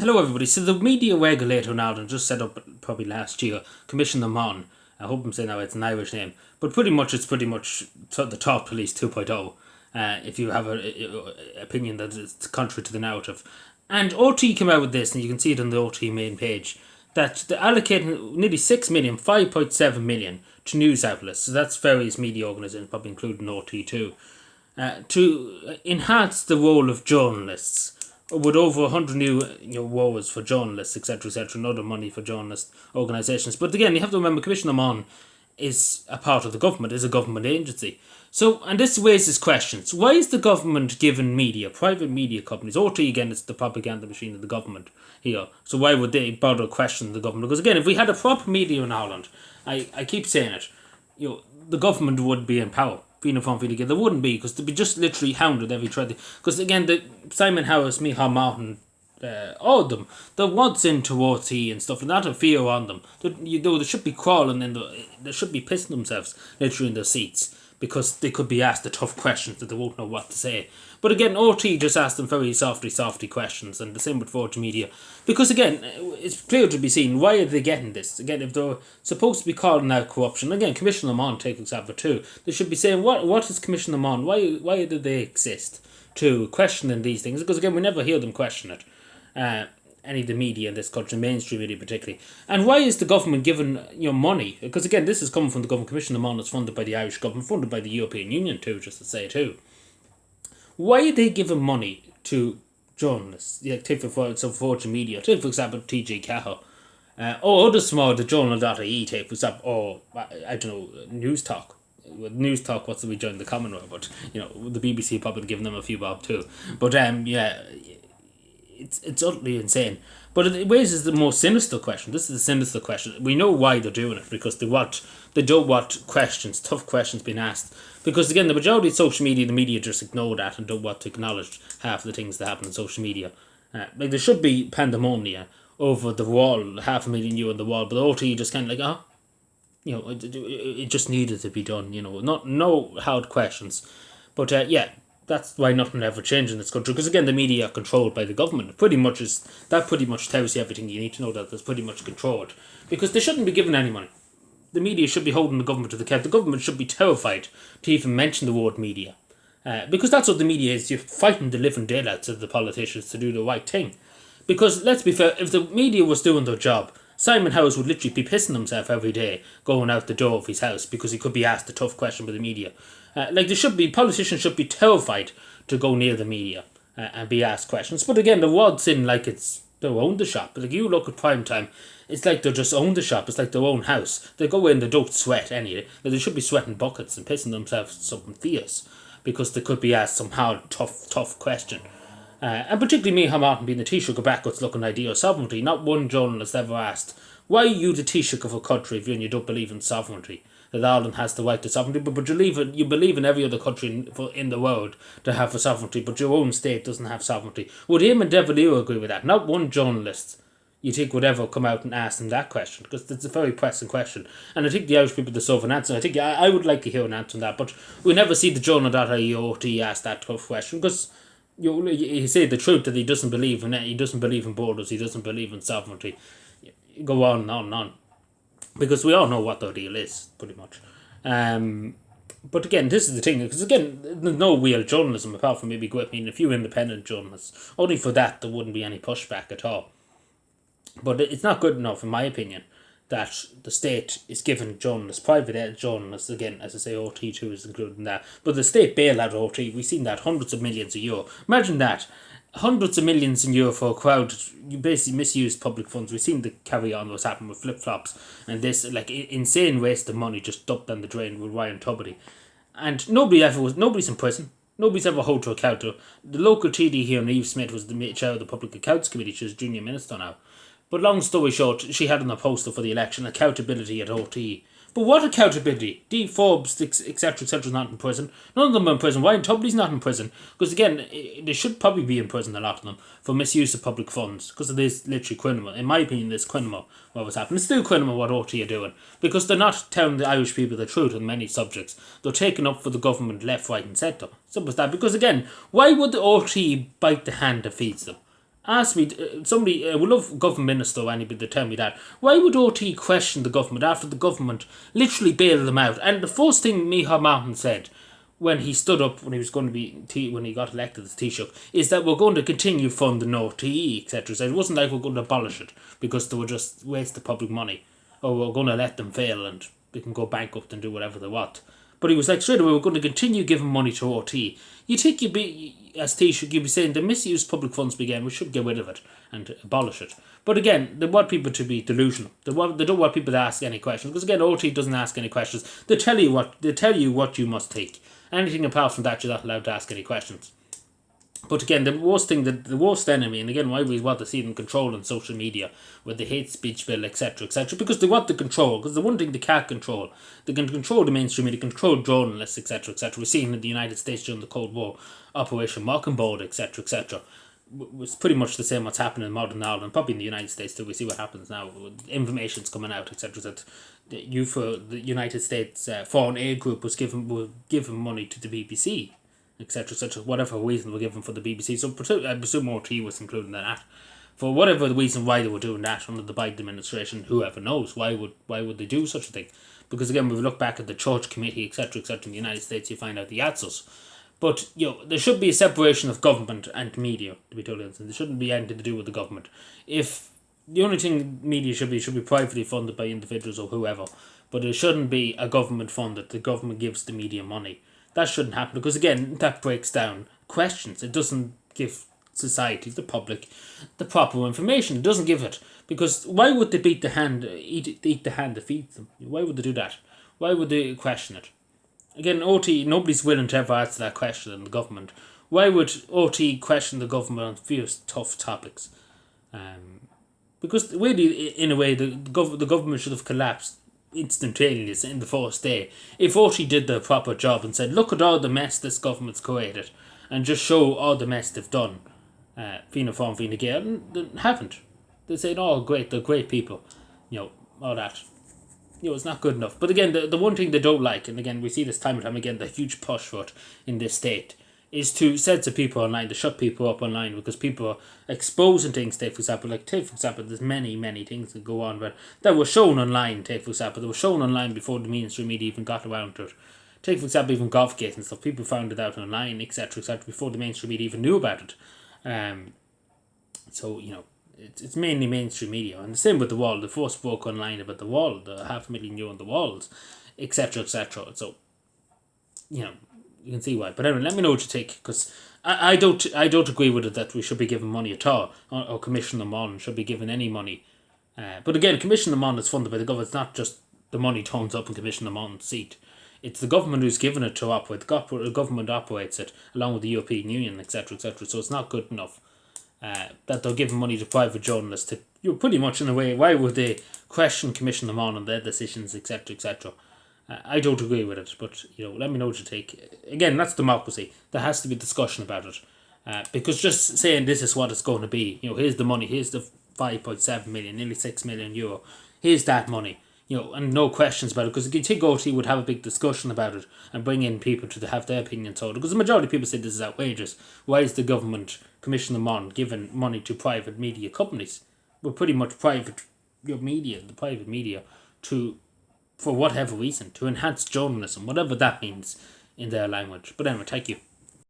Hello everybody. So the media regulator in Ireland just set up probably last year, Commission them on. I hope I'm saying now it's an Irish name, but it's pretty much the top police 2.0. If you have a opinion that it's contrary to the narrative, and OT came out with this, and you can see it on the OT main page that they're allocating nearly 6 million, 5.7 million to news outlets. So that's various media organisations, probably including OT too, to enhance the role of journalists with over 100 new awards for journalists, etc., and other money for journalist organisations. But again, you have to remember, Commission them on is a part of the government, is a government agency. So, and this raises questions. Why is the government giving media, private media companies, OT again, it's the propaganda machine of the government here, so why would they bother questioning the government? Because again, if we had a proper media in Ireland, I keep saying it, the government would be in power. Fianna Fáil again, there wouldn't be, because they'd be just literally hounded every Friday. Because again, the Simon Harris, Micheál Martin, all of them, they're once in towards he and stuff, and not a fear on them. They should be crawling they should be pissing themselves literally in their seats, because they could be asked the tough questions that they won't know what to say. But again, OT just asked them very softy questions, and the same with Virgin Media. Because again, it's clear to be seen, why are they getting this? Again, if they're supposed to be calling out corruption, again, Commission them on, take example too, they should be saying, what is Commission them on? Why do they exist? To questioning these things, because again, we never hear them question it. Any of the media in this country, mainstream media particularly. And why is the government giving money? Because again, this is coming from the government. Commission them on is funded by the Irish government, funded by the European Union too, just to say too. Why are they giving money to journalists? Take for Virgin Media, take for example TG Cahill, or other small, the journal.ie, take for example, or I don't know, News Talk. With News Talk, what's the we joined the Commonwealth, but the BBC probably giving them a few bob too. But it's utterly insane. But it raises the more sinister question. This is a sinister question. We know why they're doing it, because they don't want questions, tough questions being asked. Because again, the majority of social media, the media just ignore that and don't want to acknowledge half of the things that happen on social media. There should be pandemonium over the wall, 500,000 you on the wall, but the OT just kind of like, it just needed to be done, no hard questions. But that's why nothing ever changed in this country, because again, the media are controlled by the government. That pretty much tells you everything you need to know, that it's pretty much controlled, because they shouldn't be given any money. The media should be holding the government to the account. The government should be terrified to even mention the word media, because that's what the media is. You're fighting the living daylights of the politicians to do the right thing. Because let's be fair, if the media was doing their job, Simon Howes would literally be pissing himself every day going out the door of his house, because he could be asked a tough question by the media. Politicians should be terrified to go near the media and be asked questions. But again, the world's in like they own the shop. Like, you look at prime time, it's like they just own the shop. It's like their own house. They go in, they don't sweat anyway. They should be sweating buckets and pissing themselves something fierce, because they could be asked some hard, tough question. And particularly Micheál Martin being the Taoiseach of Backwards looking idea of sovereignty. Not one journalist ever asked, why are you the Taoiseach of a country if you don't believe in sovereignty? That Ireland has the right to sovereignty, but you believe in every other country in the world to have a sovereignty, but your own state doesn't have sovereignty. Would him and De Valera agree with that? Not one journalist, you think, would ever come out and ask them that question, because it's a very pressing question. And I think the Irish people deserve an answer. I think I would like to hear an answer on that, but we never see the journal.ie OT ask that tough question, because he said the truth that he doesn't believe in it. He doesn't believe in borders. He doesn't believe in sovereignty. Go on and on and on. Because we all know what their deal is, pretty much. But again, this is the thing, because again, there's no real journalism apart from maybe being a few independent journalists. Only for that there wouldn't be any pushback at all. But it's not good enough, in my opinion, that the state is giving journalists, private journalists, again, as I say, OT2 is included in that, but the state bailout OT, we've seen that, hundreds of millions a year. Imagine that. Hundreds of millions in euro for a crowd. You basically misuse public funds. We've seen the carry on what's happened with flip-flops and this insane waste of money just dumped down the drain with Ryan Tubridy. And nobody's in prison. Nobody's ever held to account. The local TD here, Eve Smith, was the chair of the Public Accounts Committee. She's junior minister now. But long story short, she had on a poster for the election, accountability at OT. But what accountability? D. Forbes, etc., is not in prison. None of them are in prison. Ryan Tubridy's not in prison. Because again, they should probably be in prison, a lot of them, for misuse of public funds. Because it is literally criminal. In my opinion, it's criminal what was happening. It's still criminal what OT are doing. Because they're not telling the Irish people the truth on many subjects. They're taking up for the government left, right and centre. Simple as that. Because again, why would the OT bite the hand that feeds them? Ask me, somebody, we love government minister or anybody to tell me that. Why would OT question the government after the government literally bailed them out? And the first thing Micheál Martin said when he stood up, when he was going to be, when he got elected as Taoiseach, is that we're going to continue funding RTE, etc. So it wasn't like we're going to abolish it because they were just waste of public money, or we're going to let them fail and they can go bankrupt and do whatever they want. But he was like, straight away, we're going to continue giving money to RT. You think as Taoiseach, you'd be saying the misuse public funds began, we should get rid of it and abolish it. But again, they want people to be delusional. They don't want people to ask any questions, because again, RT doesn't ask any questions. They tell you what you must take. Anything apart from that, you're not allowed to ask any questions. But again, the worst enemy, and again, why we want to see them controlling social media with the hate speech bill, etc., etc., because they want the control. Because the one thing they can't control, they can control the mainstream media, they can control journalists, etc., etc. We've seen in the United States during the Cold War, Operation Mockingbird, etc., etc. It's pretty much the same what's happening in modern Ireland, probably in the United States too. We see what happens now. Information's coming out, etc. That the United States Foreign Aid Group was given money to the BBC, etc., etc. Whatever reason were given for the BBC. So I presume RT was included in that. For whatever the reason why they were doing that under the Biden administration, whoever knows, why would they do such a thing? Because again, when we look back at the Church Committee, etc., etc., in the United States, you find out the answers. But there should be a separation of government and media, to be totally honest. There shouldn't be anything to do with the government. If the only thing media should be privately funded by individuals or whoever, but it shouldn't be a government funded. The government gives the media money. That shouldn't happen, because again, that breaks down questions. It doesn't give society, the public, the proper information. It doesn't give it, because why would they eat the hand that feeds them? Why would they do that? Why would they question it? Again, OT, nobody's willing to ever answer that question in the government. Why would OT question the government on fierce, tough topics? Because really, in a way, the government should have collapsed instantaneously in the first day if OT did the proper job and said, look at all the mess this government's created, and just show all the mess they've done. Fianna Fáil, Fine Gael, and they haven't. They say, oh, great, they're great people. All that. It's not good enough. But again, the one thing they don't like, and again, we see this time and time again, the huge push for it in this state, is to censor people online, to shut people up online, because people are exposing things. For example, there's many, many things that go on that were shown online. They were shown online before the mainstream media even got around to it. For example, even Golfgate and stuff. People found it out online, etc., before the mainstream media even knew about it. It's mainly mainstream media, and the same with the wall. The first spoke online about the wall, the 500,000 euro on the walls, etc., etc. So, you can see why. But anyway, let me know what you think, because I don't agree with it that we should be giving money at all, or commission them on, should be given any money. But again, commission them on is funded by the government. It's not just the money turns up and commission them on seat. It's the government who's given it to operate. The government operates it along with the European Union, etc., etc. So it's not good enough that they're giving money to private journalists to, pretty much in a way, why would they commission them on their decisions, etc., etc. I don't agree with it, but let me know what you think. Again, that's democracy. There has to be discussion about it, because just saying this is what it's going to be, here's the money, here's the 5.7 million, nearly 6 million euro, here's that money, and no questions about it, because you think OT would have a big discussion about it and bring in people to have their opinion told, because the majority of people say this is outrageous. Why is the government commissioning them on, giving money to private media companies? We're pretty much private media, for whatever reason, to enhance journalism, whatever that means in their language. But anyway, thank you.